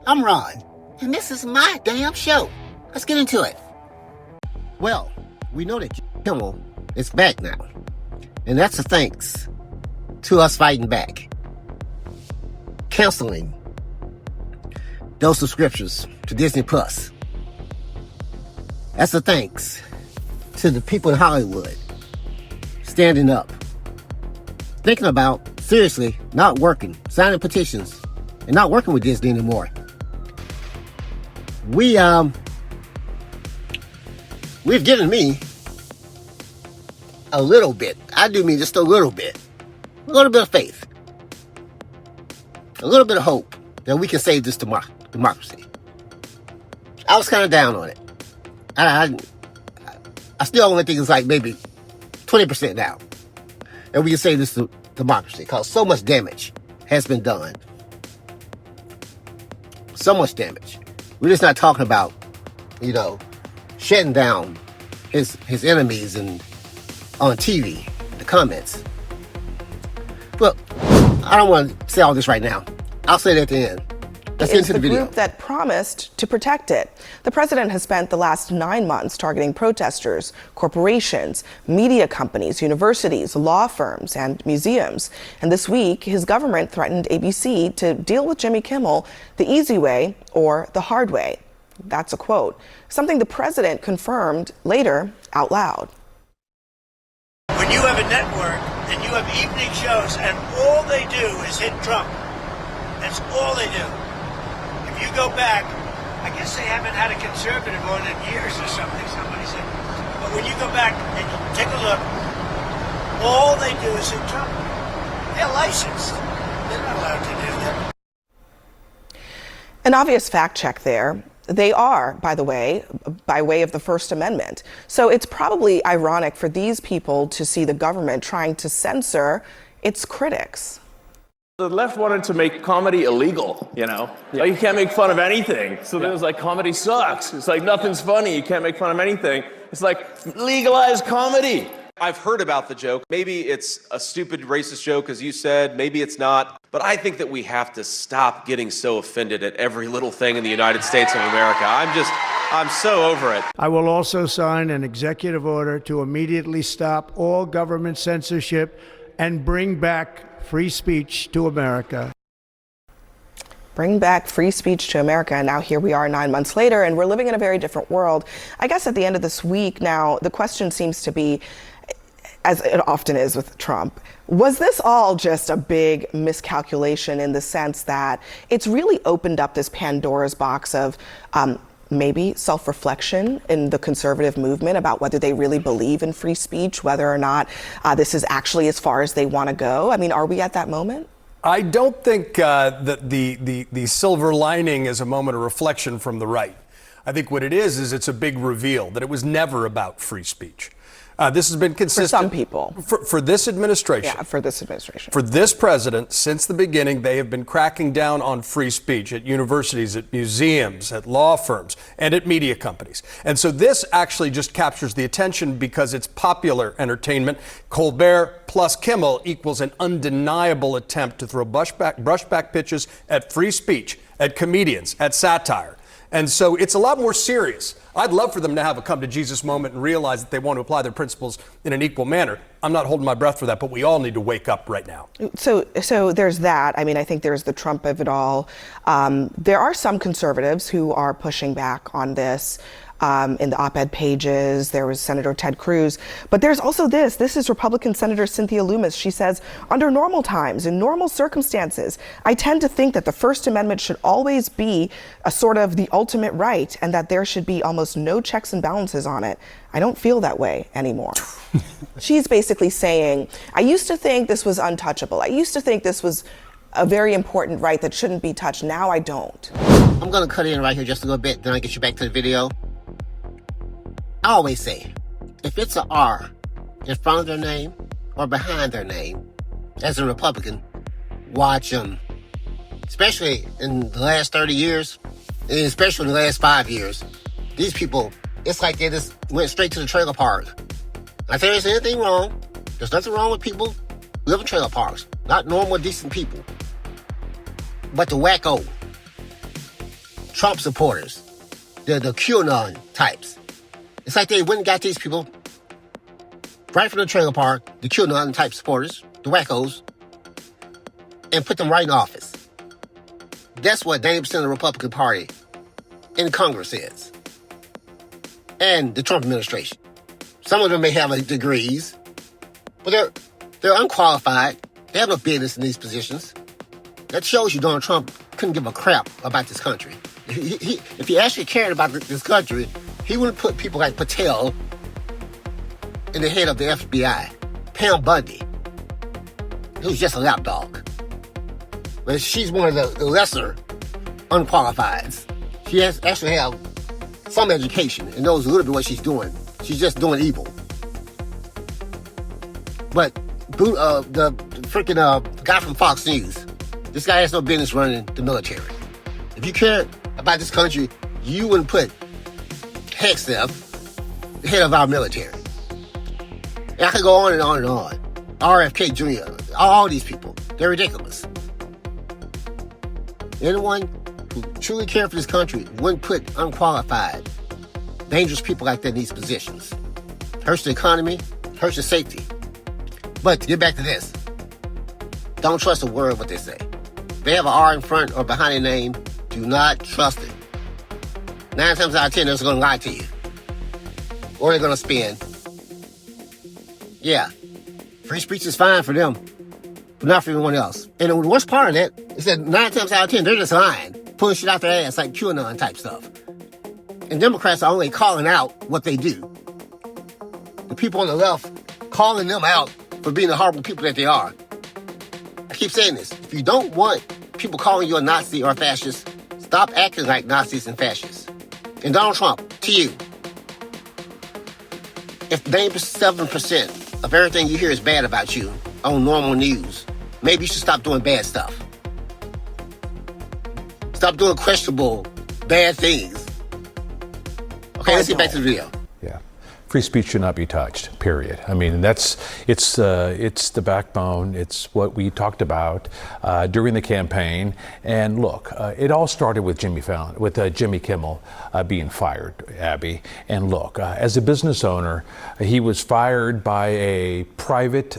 I'm Ron, and this is my damn show. Let's get into it. Well, we know that Kimmel is back now, and that's a thanks to us fighting back. Canceling those subscriptions to Disney Plus. That's a thanks to the people in Hollywood standing up, thinking about seriously not working, signing petitions, and not working with Disney anymore. We've given me a little bit. I do mean just a little bit of faith, a little bit of hope that we can save this democracy. I was kind of down on it. I still only think it's like maybe 20% now, and we can save this democracy because so much damage has been done. So much damage. We're just not talking about, shutting down his enemies and on TV, the comments. Look, I don't want to say all this right now. I'll say it at the end. Let's get into the video. Group that promised to protect it. The president has spent the last 9 months targeting protesters, corporations, media companies, universities, law firms, and museums. And this week, his government threatened ABC to deal with Jimmy Kimmel the easy way or the hard way. That's a quote, something the president confirmed later out loud. When you have a network and you have evening shows and all they do is hit Trump, that's all they do. If you go back, I guess they haven't had a conservative more than years or something, somebody said. But when you go back and you take a look, all they do is hit Trump. They're licensed. They're not allowed to do that. An obvious fact check there. They are, by the way, by way of the First Amendment. So it's probably ironic for these people to see the government trying to censor its critics. The left wanted to make comedy illegal, Like you can't make fun of anything. So then it was like, comedy sucks. It's like, nothing's funny. You can't make fun of anything. It's like, legalize comedy. I've heard about the joke. Maybe it's a stupid racist joke, as you said. Maybe it's not. But I think that we have to stop getting so offended at every little thing in the United States of America. I'm so over it. I will also sign an executive order to immediately stop all government censorship and bring back free speech to America. Bring back free speech to America. And now here we are 9 months later, and we're living in a very different world. I guess at the end of this week now, the question seems to be, as it often is with Trump, was this all just a big miscalculation in the sense that it's really opened up this Pandora's box of maybe self-reflection in the conservative movement about whether they really believe in free speech, whether or not this is actually as far as they want to go? I mean, are we at that moment? I don't think that the silver lining is a moment of reflection from the right. I think what it is it's a big reveal that it was never about free speech. This has been consistent. For some people. For this administration. Yeah, for this administration. For this president, since the beginning, they have been cracking down on free speech at universities, at museums, at law firms, and at media companies. And so this actually just captures the attention because it's popular entertainment. Colbert plus Kimmel equals an undeniable attempt to throw brushback pitches at free speech, at comedians, at satire. And so it's a lot more serious. I'd love for them to have a come to Jesus moment and realize that they want to apply their principles in an equal manner. I'm not holding my breath for that, but we all need to wake up right now. So there's that. I mean, I think there's the Trump of it all. There are some conservatives who are pushing back on this. In the op-ed pages, there was Senator Ted Cruz. But there's also this. This is Republican Senator Cynthia Lummis. She says, under normal times, in normal circumstances, I tend to think that the First Amendment should always be a sort of the ultimate right and that there should be almost no checks and balances on it. I don't feel that way anymore. She's basically saying, I used to think this was untouchable. I used to think this was a very important right that shouldn't be touched. Now I don't. I'm going to cut in right here just a little bit, then I'll get you back to the video. I always say, if it's an R in front of their name or behind their name, as a Republican, watch them. Especially in the last 30 years, and especially in the last 5 years, these people, it's like they just went straight to the trailer park. Not that there's anything wrong. There's nothing wrong with people who live in trailer parks. Not normal, decent people. But the wacko, Trump supporters, the QAnon types. It's like they went and got these people right from the trailer park, the QAnon type supporters, the wackos, and put them right in office. That's what 90% of the Republican Party in Congress is. And the Trump administration. Some of them may have degrees, but they're unqualified. They have no business in these positions. That shows you Donald Trump couldn't give a crap about this country. If he actually cared about this country, he wouldn't put people like Patel in the head of the FBI. Pam Bundy, who's just a lapdog. But she's one of the lesser unqualifieds. She actually have some education and knows a little bit what she's doing. She's just doing evil. But the freaking guy from Fox News, this guy has no business running the military. If you cared about this country, you wouldn't put Hegseth the head of our military. And I could go on and on and on. RFK Jr., all these people, they're ridiculous. Anyone who truly cared for this country wouldn't put unqualified, dangerous people like that in these positions. Hurts the economy, hurts the safety. But to get back to this, don't trust a word of what they say. If they have an R in front or behind their name, do not trust it. 9 times out of 10, they're just going to lie to you. Or they're going to spin. Yeah, free speech is fine for them, but not for everyone else. And the worst part of that is that 9 times out of 10, they're just lying, pulling shit out their ass like QAnon type stuff. And Democrats are only calling out what they do. The people on the left calling them out for being the horrible people that they are. I keep saying this. If you don't want people calling you a Nazi or a fascist, stop acting like Nazis and fascists. And Donald Trump, to you, if 97% of everything you hear is bad about you on normal news, maybe you should stop doing bad stuff. Stop doing questionable, bad things. Okay, let's get back to the video. Yeah. Free speech should not be touched, period. I mean, it's the backbone. It's what we talked about during the campaign. And look, it all started with Jimmy Kimmel being fired, Abby. And look, as a business owner, he was fired by a private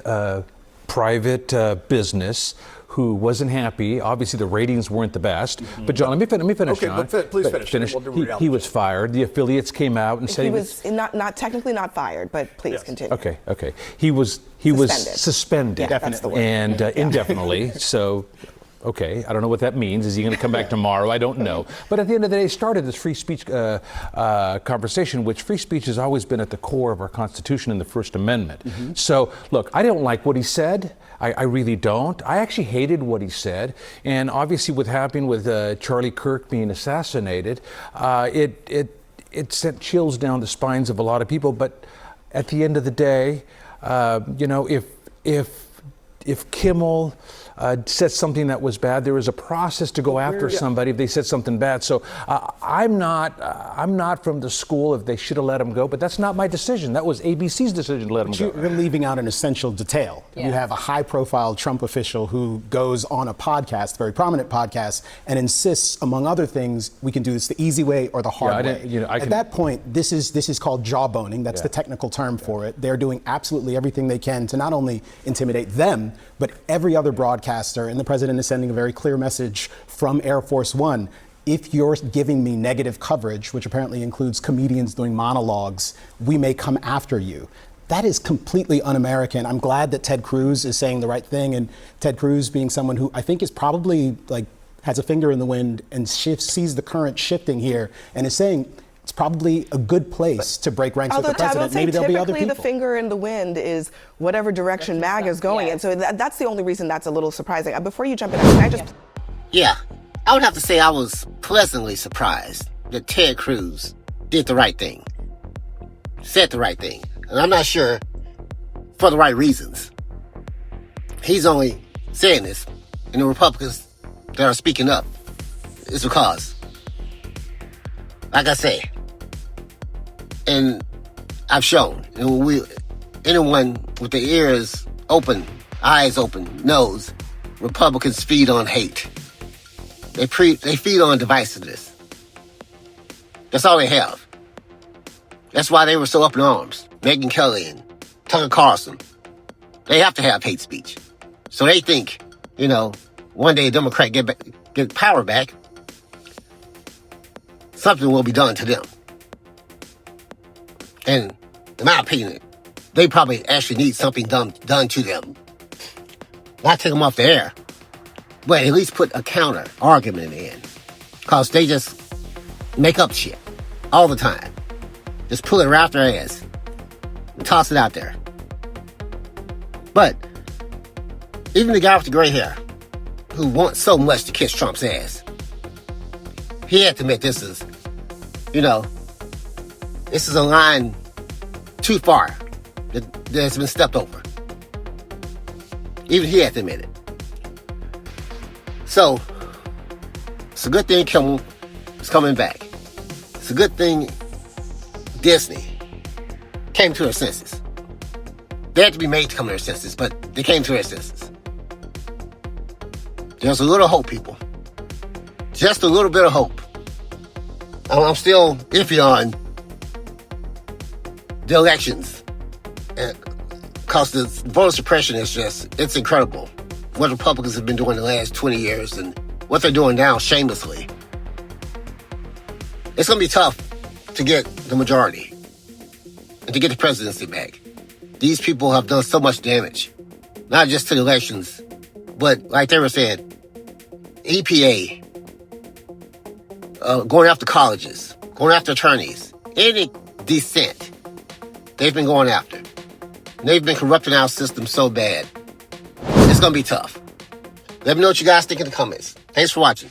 business who wasn't happy. Obviously, the ratings weren't the best. Mm-hmm. But John, let me finish. Okay, John. but please finish. We'll he was fired. The affiliates came out and said he was not technically not fired, but please continue. Okay. He was suspended. Yeah, that's the word. And indefinitely. So. Okay, I don't know what that means. Is he going to come back tomorrow? I don't know. But at the end of the day, started this free speech conversation, which free speech has always been at the core of our Constitution and the First Amendment. Mm-hmm. So, look, I don't like what he said. I really don't. I actually hated what he said. And obviously what happened with Charlie Kirk being assassinated, it sent chills down the spines of a lot of people. But at the end of the day, if Kimmel said something that was bad, there was a process to go after somebody if they said something bad. So I'm not from the school if they should have let him go, but that's not my decision. That was ABC's decision to let him go. You're leaving out an essential detail. Yeah. You have a high-profile Trump official who goes on a podcast, a very prominent podcast, and insists, among other things, we can do this the easy way or the hard way. At that point, this is called jawboning. That's the technical term for it. They're doing absolutely everything they can to not only intimidate them, but every other broadcaster, and the president is sending a very clear message from Air Force One. If you're giving me negative coverage, which apparently includes comedians doing monologues, we may come after you. That is completely un-American. I'm glad that Ted Cruz is saying the right thing, and Ted Cruz being someone who I think is probably has a finger in the wind and sees the current shifting here and is saying, it's probably a good place to break ranks with the president. Maybe there'll be other people. The finger in the wind is whatever direction MAGA is going in. So that's the only reason that's a little surprising. Before you jump in, can I just... Yeah, I would have to say I was pleasantly surprised that Ted Cruz did the right thing. Said the right thing. And I'm not sure for the right reasons. He's only saying this, and the Republicans that are speaking up is because, like I say, and I've shown, anyone with their ears open, eyes open, knows Republicans feed on hate. They feed on divisiveness. That's all they have. That's why they were so up in arms. Megyn Kelly and Tucker Carlson. They have to have hate speech. So they think, one day a Democrat get power back, something will be done to them. And in my opinion, they probably actually need something done to them. Not take them off the air, but at least put a counter argument in. Because they just make up shit all the time. Just pull it right out their ass and toss it out there. But even the guy with the gray hair, who wants so much to kiss Trump's ass, he had to admit this is a line too far that has been stepped over. Even he had to admit it. So, it's a good thing Kimmel is coming back. It's a good thing Disney came to their senses. They had to be made to come to their senses, but they came to their senses. There's a little hope, people. Just a little bit of hope. I'm still iffy on the elections. Because the voter suppression is it's incredible. What Republicans have been doing the last 20 years and what they're doing now shamelessly. It's going to be tough to get the majority and to get the presidency back. These people have done so much damage, not just to the elections, but like they were saying, EPA, going after colleges, going after attorneys, any dissent, they've been going after. And they've been corrupting our system so bad. It's going to be tough. Let me know what you guys think in the comments. Thanks for watching.